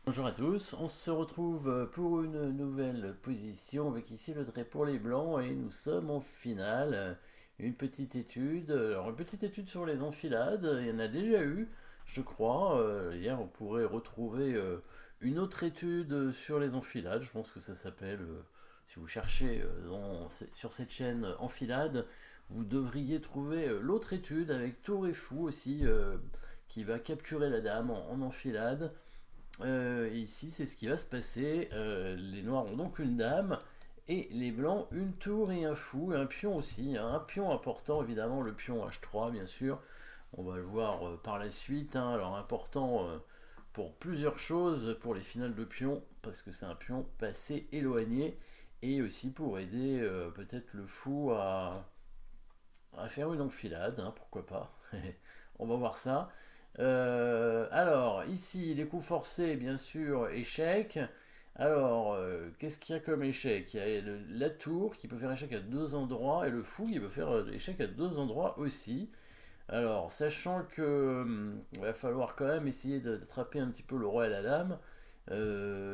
Bonjour à tous, on se retrouve pour une nouvelle position avec ici le trait pour les blancs et nous sommes en finale. Une petite étude, alors une petite étude sur les enfilades, il y en a déjà eu, je crois. Hier on pourrait retrouver une autre étude sur les enfilades, je pense que ça s'appelle, si vous cherchez sur cette chaîne enfilade, vous devriez trouver l'autre étude avec tour et fou aussi, qui va capturer la dame en enfilade. Ici, c'est ce qui va se passer. Les noirs ont donc une dame et les blancs une tour et un fou et un pion aussi, hein. Un pion important, évidemment, le pion H3, bien sûr. On va le voir par la suite, hein. Alors, important pour plusieurs choses pour les finales de pion, parce que c'est un pion passé éloigné et aussi pour aider peut-être le fou à faire une enfilade, hein, pourquoi pas. On va voir ça. Alors, ici, les coups forcés, bien sûr, échec. Alors, qu'est-ce qu'il y a comme échec? Il y a la tour qui peut faire échec à deux endroits et le fou qui peut faire échec à deux endroits aussi. Alors, sachant que il va falloir quand même essayer d'attraper un petit peu le roi et la dame.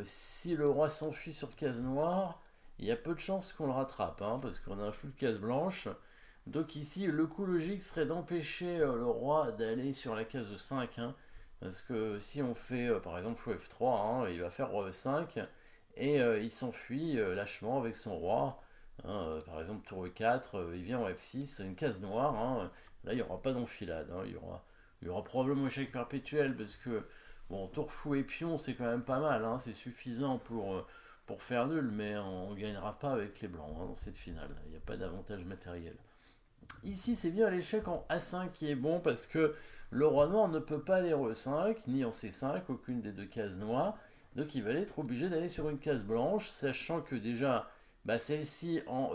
Si le roi s'enfuit sur case noire, il y a peu de chances qu'on le rattrape, hein, parce qu'on a un flou de case blanche. Donc ici, le coup logique serait d'empêcher le roi d'aller sur la case 5, hein, parce que si on fait par exemple fou F3, hein, il va faire roi E5 et il s'enfuit lâchement avec son roi, hein. Par exemple tour E4, il vient en F6, une case noire, hein. Là il n'y aura pas d'enfilade, hein. Il y aura probablement échec perpétuel parce que bon, tour fou et pion c'est quand même pas mal, hein. C'est suffisant pour faire nul, mais on ne gagnera pas avec les blancs, hein, dans cette finale. Il n'y a pas d'avantage matériel. Ici, c'est bien l'échec en A5 qui est bon parce que le roi noir ne peut pas aller en E5 ni en C5, aucune des deux cases noires. Donc il va être obligé d'aller sur une case blanche, sachant que déjà, bah, celle-ci en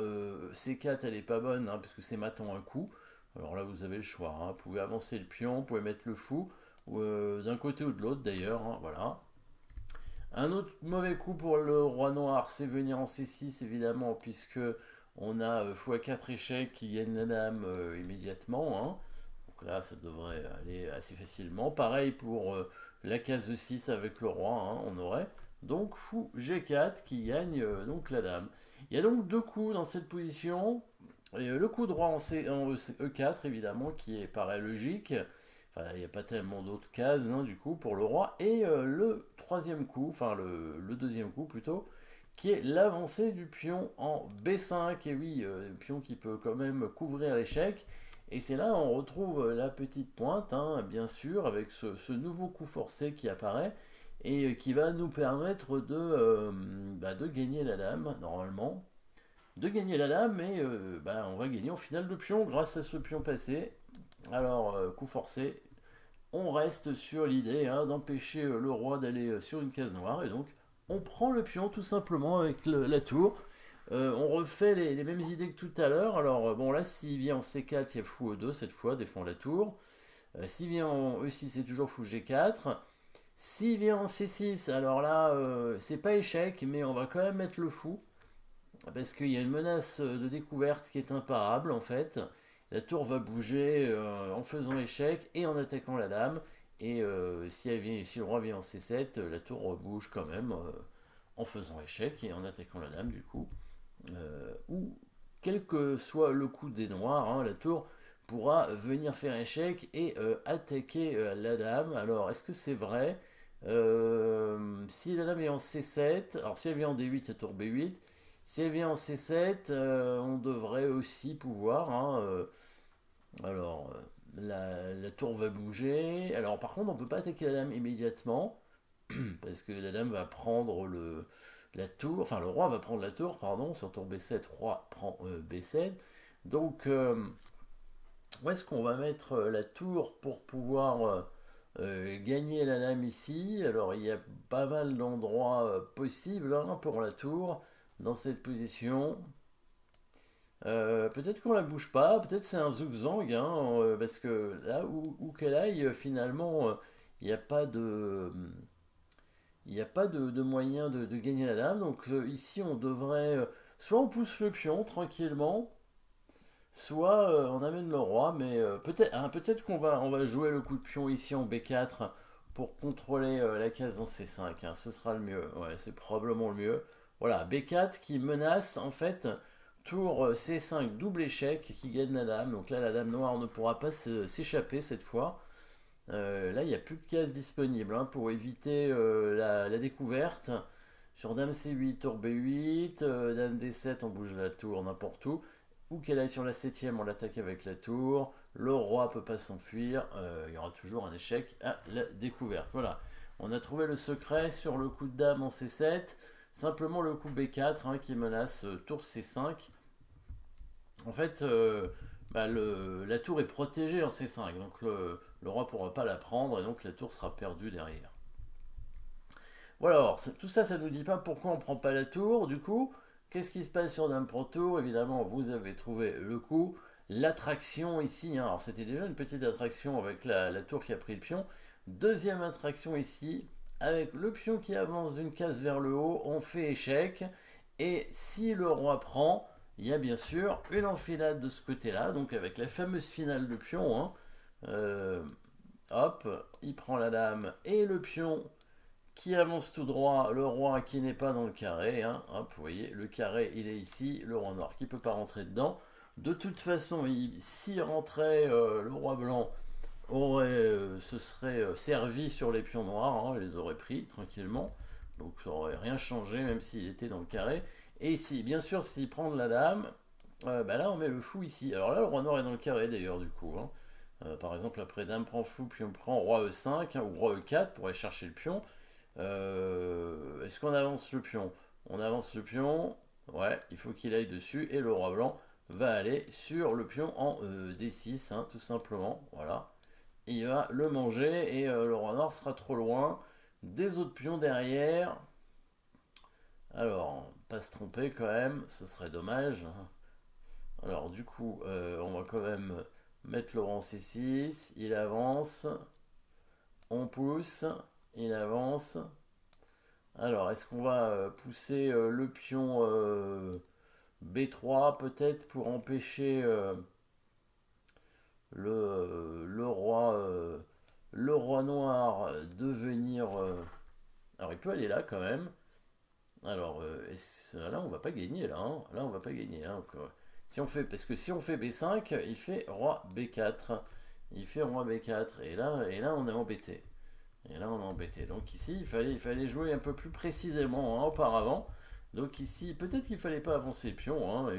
C4, elle est pas bonne, hein, parce que c'est matant un coup. Alors là, vous avez le choix, hein. Vous pouvez avancer le pion, vous pouvez mettre le fou, d'un côté ou de l'autre d'ailleurs, hein, voilà. Un autre mauvais coup pour le roi noir, c'est venir en C6 évidemment, puisque on a x4 échec qui gagne la dame immédiatement, hein. Donc là, ça devrait aller assez facilement. Pareil pour la case 6 avec le roi, hein, on aurait. Donc fou G4 qui gagne donc la dame. Il y a donc deux coups dans cette position. Et, le coup de roi en E4 évidemment qui est pareil logique. Enfin, il n'y a pas tellement d'autres cases, hein, du coup pour le roi. Et le troisième coup, enfin le deuxième coup plutôt, qui est l'avancée du pion en B5. Et oui, pion qui peut quand même couvrir l'échec. Et c'est là on retrouve la petite pointe, hein, bien sûr, avec ce nouveau coup forcé qui apparaît et qui va nous permettre de gagner la dame, normalement. De gagner la dame, mais bah, on va gagner en finale de pion grâce à ce pion passé. Alors, coup forcé, on reste sur l'idée, hein, d'empêcher le roi d'aller sur une case noire, et donc on prend le pion tout simplement avec la tour. On refait les mêmes idées que tout à l'heure. Alors, bon, là, s'il vient en C4, il y a fou E2 cette fois, défend la tour. S'il vient en E6, c'est toujours fou G4. S'il vient en C6, alors là, c'est pas échec, mais on va quand même mettre le fou. Parce qu'il y a une menace de découverte qui est imparable, en fait. La tour va bouger en faisant échec et en attaquant la dame. Et si le roi vient en C7, la tour bouge quand même en faisant échec et en attaquant la dame, du coup. Ou quel que soit le coup des noirs, hein, la tour pourra venir faire échec et attaquer la dame. Alors, est-ce que c'est vrai? Si la dame est en C7, alors si elle vient en D8, la tour B8. Si elle vient en C7, on devrait aussi pouvoir, hein, alors, la tour va bouger. Alors, par contre, on ne peut pas attaquer la dame immédiatement, parce que la dame va prendre la tour, enfin le roi va prendre la tour, pardon, sur tour B7, roi prend B7. Donc, où est-ce qu'on va mettre la tour pour pouvoir gagner la dame ici? Alors, il y a pas mal d'endroits possibles, hein, pour la tour dans cette position. Peut-être qu'on la bouge pas, peut-être c'est un zigzag, hein, parce que là où qu'elle aille, finalement, il n'y a pas de, il n'y a pas de moyen de gagner la dame. Donc ici, on devrait, soit on pousse le pion tranquillement, soit on amène le roi, mais peut-être qu'on va jouer le coup de pion ici en B4 pour contrôler la case dans C5, hein. Ce sera le mieux, ouais, c'est probablement le mieux. Voilà, B4 qui menace en fait tour C5 double échec qui gagne la dame. Donc là la dame noire ne pourra pas s'échapper cette fois. Là il n'y a plus de cases disponibles hein, pour éviter la découverte. Sur dame C8, tour B8, dame D7 on bouge la tour n'importe où. Ou qu'elle aille sur la 7ème, on l'attaque avec la tour. Le roi peut pas s'enfuir. Il y aura toujours un échec à la découverte. Voilà. On a trouvé le secret sur le coup de dame en C7. Simplement le coup B4 hein, qui menace tour C5. En fait, la tour est protégée en C5. Donc le roi ne pourra pas la prendre et donc la tour sera perdue derrière. Voilà, alors tout ça, ça ne nous dit pas pourquoi on ne prend pas la tour. Du coup, qu'est-ce qui se passe sur Dame Pro Tour? Évidemment, vous avez trouvé le coup. L'attraction ici, hein. Alors c'était déjà une petite attraction avec la tour qui a pris le pion. Deuxième attraction ici, avec le pion qui avance d'une case vers le haut, on fait échec. Et si le roi prend, il y a bien sûr une enfilade de ce côté-là, donc avec la fameuse finale de pion. Hein. Hop, il prend la dame et le pion qui avance tout droit, le roi qui n'est pas dans le carré, hein. Hop, vous voyez, le carré il est ici, le roi noir qui ne peut pas rentrer dedans. De toute façon, s'il rentrait, le roi blanc se serait servi sur les pions noirs, hein, il les aurait pris tranquillement, donc ça n'aurait rien changé même s'il était dans le carré. Et si, bien sûr, s'il prend de la dame, là on met le fou ici. Alors là, le roi noir est dans le carré d'ailleurs du coup. Hein. Par exemple, après dame prend fou, puis on prend roi E5 hein, ou roi E4 pour aller chercher le pion. Est-ce qu'on avance le pion? On avance le pion. Ouais, il faut qu'il aille dessus. Et le roi blanc va aller sur le pion en D6, hein, tout simplement. Voilà. Il va le manger et le roi noir sera trop loin. Des autres pions derrière. Alors, pas se tromper quand même, ce serait dommage. Alors, du coup, on va quand même mettre le roi en C6. Il avance. On pousse. Il avance. Alors, est-ce qu'on va pousser le pion B3 peut-être pour empêcher le roi noir de venir... Alors, il peut aller là quand même. Alors, là, on va pas gagner là. Hein. Là, on va pas gagner. Hein. Donc, si on fait, parce que si on fait B5, il fait roi B4. Il fait roi B4. Et là on est embêté. Et là, on est embêté. Donc ici, il fallait jouer un peu plus précisément hein, auparavant. Donc ici, peut-être qu'il fallait pas avancer le pion. Hein,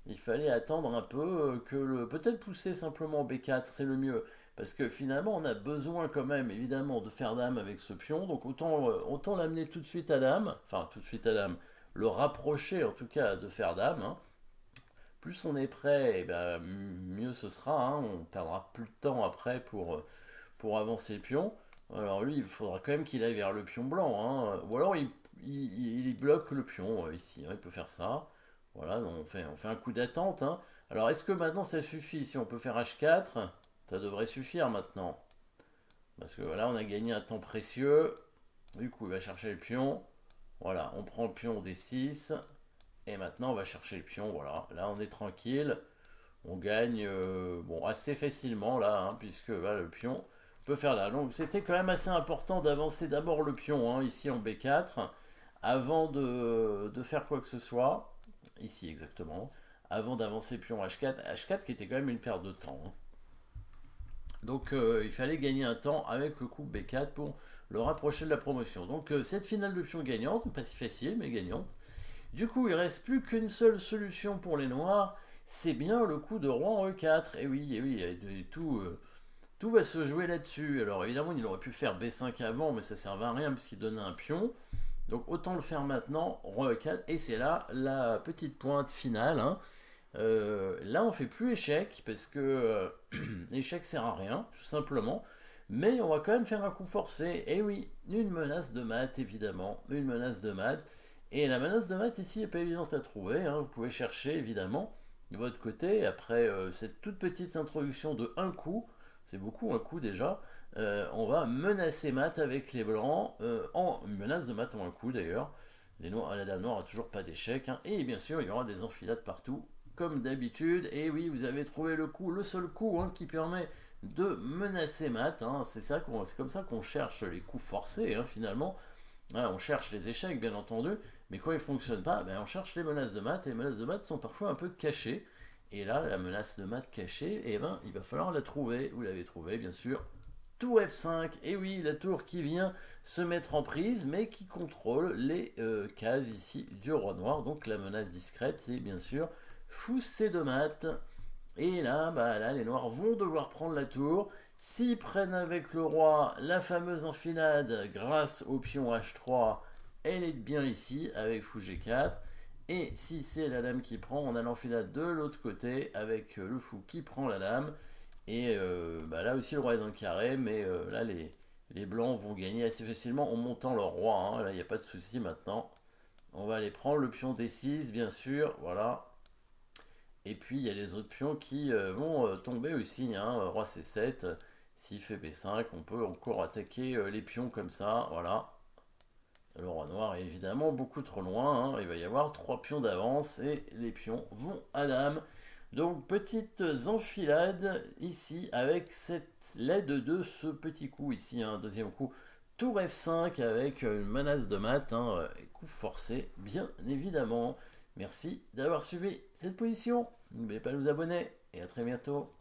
il fallait attendre un peu peut-être pousser simplement B4, c'est le mieux. Parce que finalement, on a besoin quand même, évidemment, de faire dame avec ce pion. Donc autant l'amener tout de suite à dame. Enfin, tout de suite à dame. Le rapprocher, en tout cas, de faire dame. Hein. Plus on est prêt, eh ben, mieux ce sera. Hein. On perdra plus de temps après pour avancer le pion. Alors lui, il faudra quand même qu'il aille vers le pion blanc. Hein. Ou alors il bloque le pion ici. Hein. Il peut faire ça. Voilà, donc on fait un coup d'attente. Hein. Alors est-ce que maintenant ça suffit? Si on peut faire H4, ça devrait suffire maintenant. Parce que là, on a gagné un temps précieux. Du coup, il va chercher le pion. Voilà, on prend le pion D6. Et maintenant, on va chercher le pion. Voilà, là, on est tranquille. On gagne bon, assez facilement là, hein, puisque le pion peut faire là. Donc c'était quand même assez important d'avancer d'abord le pion, hein, ici en B4, avant de faire quoi que ce soit. Ici exactement. Avant d'avancer le pion H4. H4 qui était quand même une perte de temps. Hein. Donc il fallait gagner un temps avec le coup B4 pour le rapprocher de la promotion. Donc cette finale de pion gagnante, pas si facile mais gagnante. Du coup il ne reste plus qu'une seule solution pour les noirs, c'est bien le coup de roi en E4. Et oui, tout va se jouer là-dessus. Alors évidemment il aurait pu faire B5 avant mais ça ne servait à rien puisqu'il donnait un pion. Donc autant le faire maintenant, roi E4, et c'est là la petite pointe finale. Hein. Là, on fait plus échec parce que l'échec sert à rien, tout simplement. Mais on va quand même faire un coup forcé. Et oui, une menace de mat, évidemment. Une menace de mat. Et la menace de mat ici n'est pas évidente à trouver. Hein. Vous pouvez chercher, évidemment, de votre côté. Après cette toute petite introduction de un coup, c'est beaucoup un coup déjà, on va menacer mat avec les blancs. En menace de mat en un coup d'ailleurs. La dame noire n'a toujours pas d'échec. Hein. Et bien sûr, il y aura des enfilades partout comme d'habitude. Et oui, vous avez trouvé le coup, le seul coup hein, qui permet de menacer mat, hein. C'est comme ça qu'on cherche les coups forcés, hein, finalement. Hein, on cherche les échecs, bien entendu, mais quand ils ne fonctionnent pas, ben, on cherche les menaces de mat, et les menaces de mat sont parfois un peu cachées. Et là, la menace de mat cachée, eh ben, il va falloir la trouver. Vous l'avez trouvée, bien sûr. Tour F5, et oui, la tour qui vient se mettre en prise, mais qui contrôle les cases ici du roi noir. Donc la menace discrète, c'est bien sûr fou C2 mat. Et là, bah, là, les noirs vont devoir prendre la tour. S'ils prennent avec le roi la fameuse enfilade grâce au pion H3, elle est bien ici avec fou G4. Et si c'est la dame qui prend, on a l'enfilade de l'autre côté avec le fou qui prend la dame. Et bah là aussi le roi est dans le carré, mais là les blancs vont gagner assez facilement en montant leur roi, hein. Là il n'y a pas de souci maintenant. On va aller prendre le pion D6 bien sûr, voilà. Et puis il y a les autres pions qui vont tomber aussi, hein. Roi C7, s'il fait B5, on peut encore attaquer les pions comme ça, voilà. Le roi noir est évidemment beaucoup trop loin, hein. Il va y avoir 3 pions d'avance et les pions vont à dame. Donc petites enfilades ici avec cette l'aide de ce petit coup ici, un deuxième coup. Tour F5 avec une menace de mat, hein, coup forcé bien évidemment. Merci d'avoir suivi cette position. N'oubliez pas de vous abonner et à très bientôt.